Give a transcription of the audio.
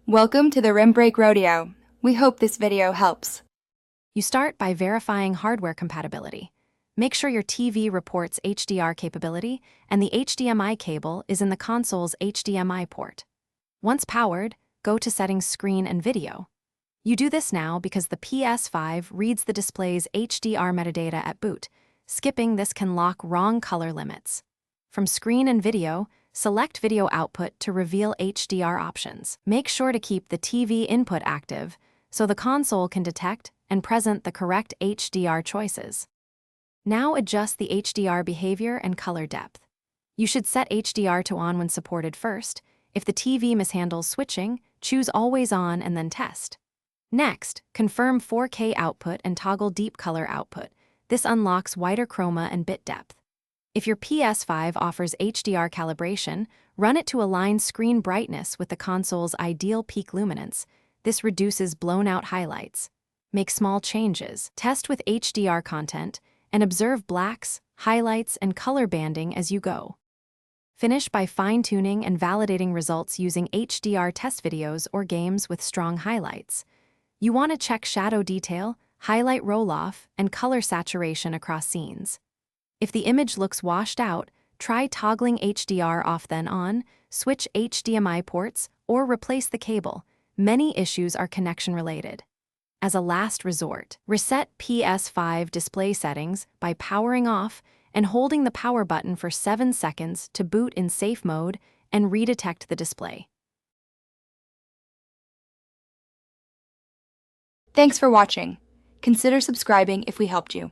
Welcome to the Rim Break Rodeo. We hope this video helps. You start by verifying hardware compatibility. Make sure your TV reports HDR capability and the HDMI cable is in the console's HDMI port. Once powered, go to Settings, Screen and Video. You do this now because the Ps5 reads the display's HDR metadata at boot. Skipping this can lock wrong color limits. From Screen and Video, select Video Output to reveal HDR options. Make sure to keep the TV input active so the console can detect and present the correct HDR choices. Now adjust the HDR behavior and color depth. You should set HDR to on when supported first. If the TV mishandles switching, choose Always On and then test. Next, confirm 4K output and toggle deep color output. This unlocks wider chroma and bit depth. If your Ps5 offers HDR calibration, run it to align screen brightness with the console's ideal peak luminance. This reduces blown-out highlights. Make small changes, test with HDR content, and observe blacks, highlights, and color banding as you go. Finish by fine-tuning and validating results using HDR test videos or games with strong highlights. You want to check shadow detail, highlight roll-off, and color saturation across scenes. If the image looks washed out, try toggling HDR off then on, switch HDMI ports, or replace the cable. Many issues are connection-related. As a last resort, reset Ps5 display settings by powering off and holding the power button for 7 seconds to boot in safe mode and redetect the display. Thanks for watching. Consider subscribing if we helped you.